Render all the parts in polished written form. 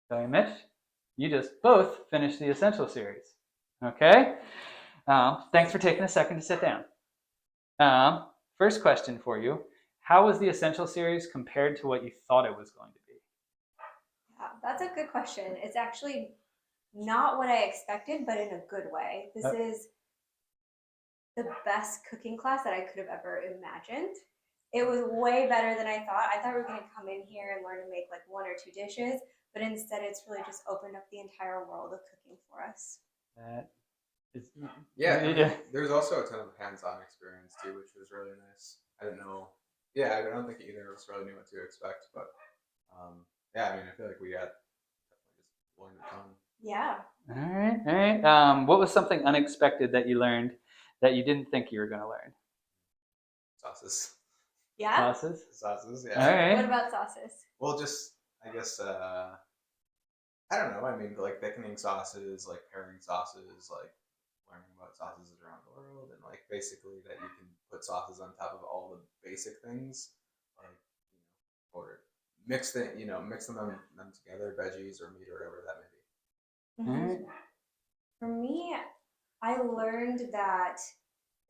Zoe and Mitch, you just both finished the Essential series. Okay? Thanks for taking a second to sit down. First question for you. How was the Essential series compared to what you thought it was going to be? Yeah, that's a good question. It's actually not what I expected, but in a good way. This is the best cooking class that I could have ever imagined. It was way better than I thought. I thought we were going to come in here and learn to make like one or two dishes, but instead it's really just opened up the entire world of cooking for us. That is, Yeah, I mean, there's also a ton of hands-on experience too, which was really nice. I didn't know. Yeah, I don't think either of us really knew what to expect, but yeah, I mean, I feel like we got definitely just learned a ton. Yeah. All right, all right. What was something unexpected that you learned that you didn't think you were going to learn? Sauces. Yeah? Sauces, All yeah. right. What about sauces? Well, just I guess I don't know. I mean, like thickening sauces, like pairing sauces, like learning about sauces around the world, and like basically that you can put sauces on top of all the basic things, like or mix them together, veggies or meat or whatever that may be. Mm-hmm. All right. For me, I learned that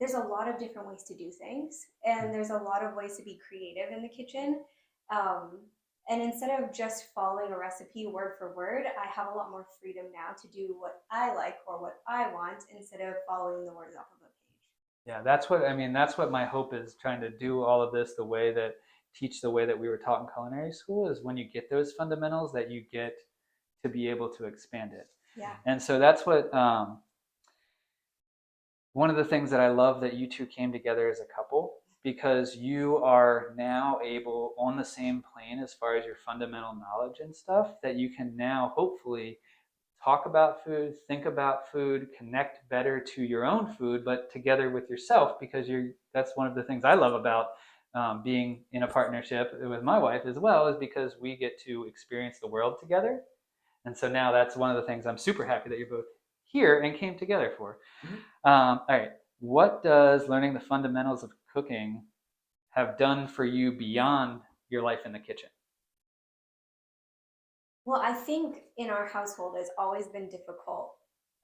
there's a lot of different ways to do things, and there's a lot of ways to be creative in the kitchen. Um, and instead of just following a recipe word for word, I have a lot more freedom now to do what I like or what I want instead of following the words off of a page. Yeah, that's what I mean. That's what my hope is, trying to do all of this the way that teach the way that we were taught in culinary school, is when you get those fundamentals that you get to be able to expand it. Yeah. And so that's what one of the things that I love that you two came together as a couple, because you are now able on the same plane as far as your fundamental knowledge and stuff, that you can now hopefully talk about food, think about food, connect better to your own food, but together with yourself, because that's one of the things I love about being in a partnership with my wife as well, is because we get to experience the world together. And so now that's one of the things I'm super happy that you're both here and came together for. Mm-hmm. All right. What does learning the fundamentals of cooking have done for you beyond your life in the kitchen? Well, I think in our household it's always been difficult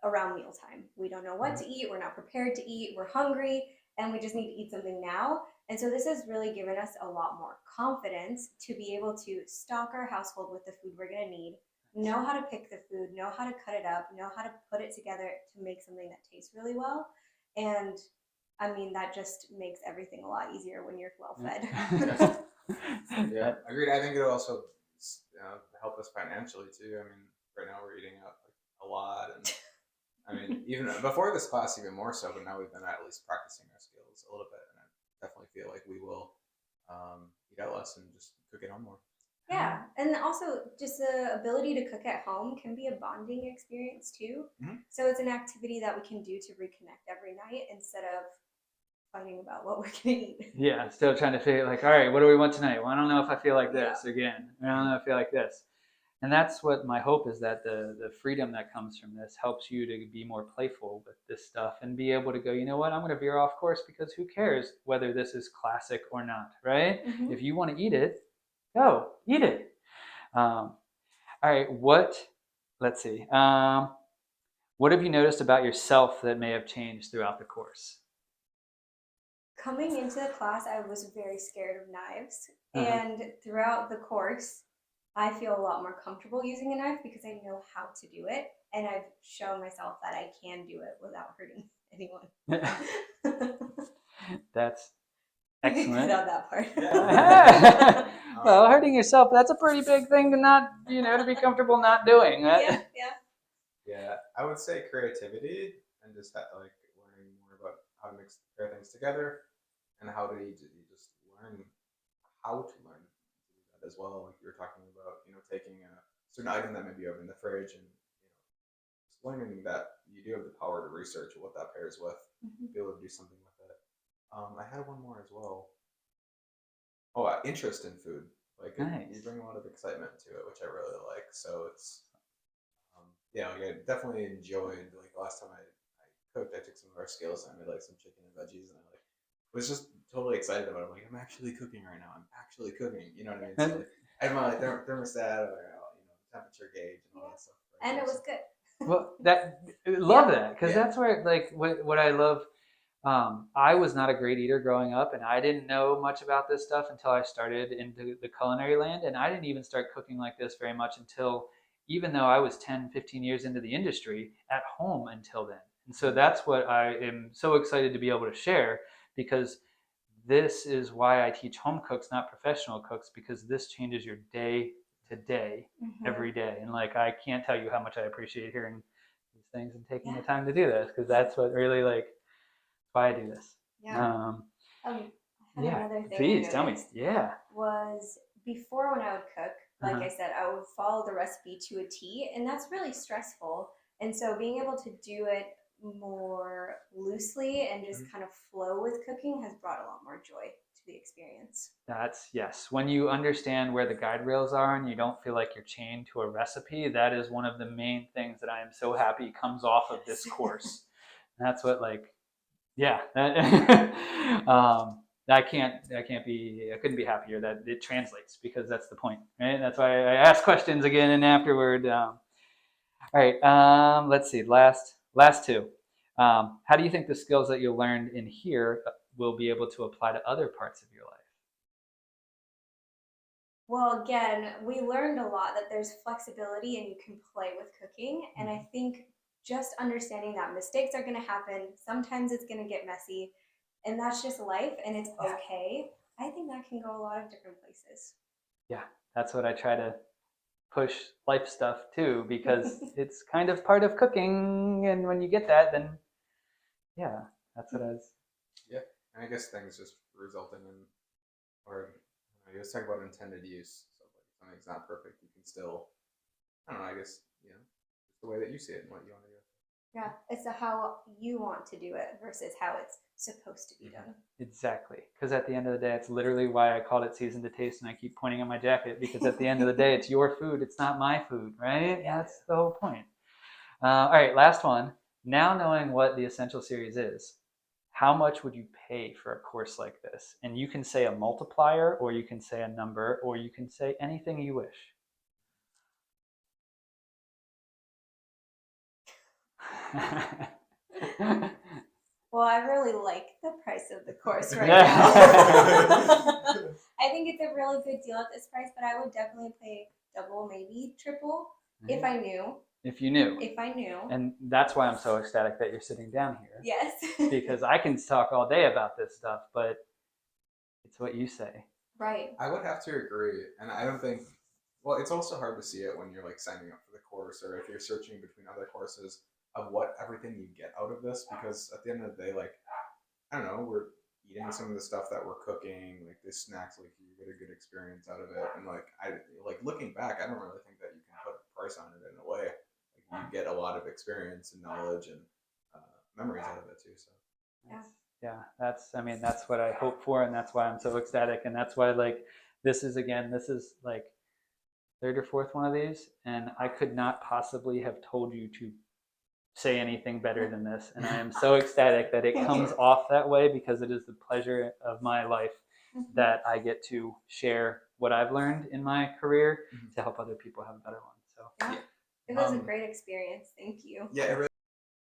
around mealtime. We don't know what to eat, we're not prepared to eat, we're hungry, and we just need to eat something now. And so this has really given us a lot more confidence to be able to stock our household with the food we're going to need, know how to pick the food, know how to cut it up, know how to put it together to make something that tastes really well. And I mean, that just makes everything a lot easier when you're well fed. Yeah, agreed. I think it'll also help us financially too. I mean, right now we're eating out like a lot, and I mean, even before this class, even more so. But now we've been at least practicing our skills a little bit, and I definitely feel like we will eat out less and just cook at home more. Yeah, and also just the ability to cook at home can be a bonding experience too. Mm-hmm. So it's an activity that we can do to reconnect every night instead of fighting about what we're gonna eat. Yeah, still trying to figure like, all right, what do we want tonight? Well, I don't know if I feel like this again. I don't know if I feel like this. And that's what my hope is, that the freedom that comes from this helps you to be more playful with this stuff and be able to go, you know what, I'm going to veer off course, because who cares whether this is classic or not, right? Mm-hmm. If you want to eat it, go eat it. All right, let's see. What have you noticed about yourself that may have changed throughout the course? Coming into the class, I was very scared of knives, and throughout the course, I feel a lot more comfortable using a knife because I know how to do it, and I've shown myself that I can do it without hurting anyone. That's excellent. You can cut out that part. Well, hurting yourself, that's a pretty big thing to not, to be comfortable not doing. Yeah, I would say creativity and just like learning more about how to pair things together, and how to you just learn how to learn to do that as well. Like you were talking about, taking a certain item that may be over in the fridge and just learning that you do have the power to research what that pairs with, be able to do something with it. I had one more as well. Oh, interest in food. Like nice. You bring a lot of excitement to it, which I really like. So it's like I definitely enjoyed, like last time I cooked, I took some of our skills and I made like some chicken and veggies, and I was just totally excited about it. I'm like, I'm actually cooking right now. I'm actually cooking. You know what I mean? So like, I had my thermostat, or temperature gauge and all that stuff. And it was good. Well, love Yeah. that, because Yeah. that's where like what I love. I was not a great eater growing up, and I didn't know much about this stuff until I started into the culinary land. And I didn't even start cooking like this very much until, even though I was 10, 15 years into the industry, at home until then. And so that's what I am so excited to be able to share, because this is why I teach home cooks, not professional cooks, because this changes your day to day, every day. And like, I can't tell you how much I appreciate hearing these things and taking the time to do this, because that's what really like why I do this. Yeah. I had Yeah, another thing please I tell me. noticed Yeah. was before, when I would cook, like Uh-huh. I said, I would follow the recipe to a T, and that's really stressful. And so being able to do it more loosely and just kind of flow with cooking has brought a lot more joy to the experience. That's yes. When you understand where the guide rails are and you don't feel like you're chained to a recipe, that is one of the main things that I am so happy comes off of this course. That's what like, yeah. I couldn't be happier that it translates, because that's the point, right? That's why I ask questions again and afterward. All right. Let's see. Last two. How do you think the skills that you learned in here will be able to apply to other parts of your life? Well, again, we learned a lot that there's flexibility and you can play with cooking. And I think just understanding that mistakes are going to happen. Sometimes it's going to get messy, and that's just life, and it's okay. I think that can go a lot of different places. Yeah, that's what I try to push life stuff too, because it's kind of part of cooking. And when you get that, then yeah, that's what I was. Yeah, and I guess things just resulting in, or you was talking about intended use. So like, if something's not perfect, you can still, I don't know. I guess just the way that you see it and what you want to do. Yeah, it's how you want to do it versus how it's supposed to be done. Exactly. Because at the end of the day, it's literally why I called it seasoned to taste, and I keep pointing at my jacket, because at the end of the day, it's your food. It's not my food, right? Yeah. That's the whole point. All right, last one. Now knowing what the Essential Series is, how much would you pay for a course like this? And you can say a multiplier, or you can say a number, or you can say anything you wish. Well, I really like the price of the course right Yeah. now. I think it's a really good deal at this price, but I would definitely pay double, maybe triple, if I knew. If you knew. If I knew. And that's why I'm so ecstatic that you're sitting down here. Yes. Because I can talk all day about this stuff, but it's what you say. Right. I would have to agree, and I don't think. Well, it's also hard to see it when you're like signing up for the course, or if you're searching between other courses of what everything you get out of this. Because at the end of the day, like I don't know, we're eating some of the stuff that we're cooking, like the snacks, like you get a good experience out of it, and like I like looking back, I don't really think that you can put a price on it in a way. Like you get a lot of experience and knowledge and memories out of it too. So yeah, that's what I hope for, and that's why I'm so ecstatic, and that's why like this is like third or fourth one of these, and I could not possibly have told you to say anything better than this, and I am so ecstatic that it comes off that way, because it is the pleasure of my life that I get to share what I've learned in my career to help other people have a better one. So yeah. It was a great experience. Thank you. yeah, it really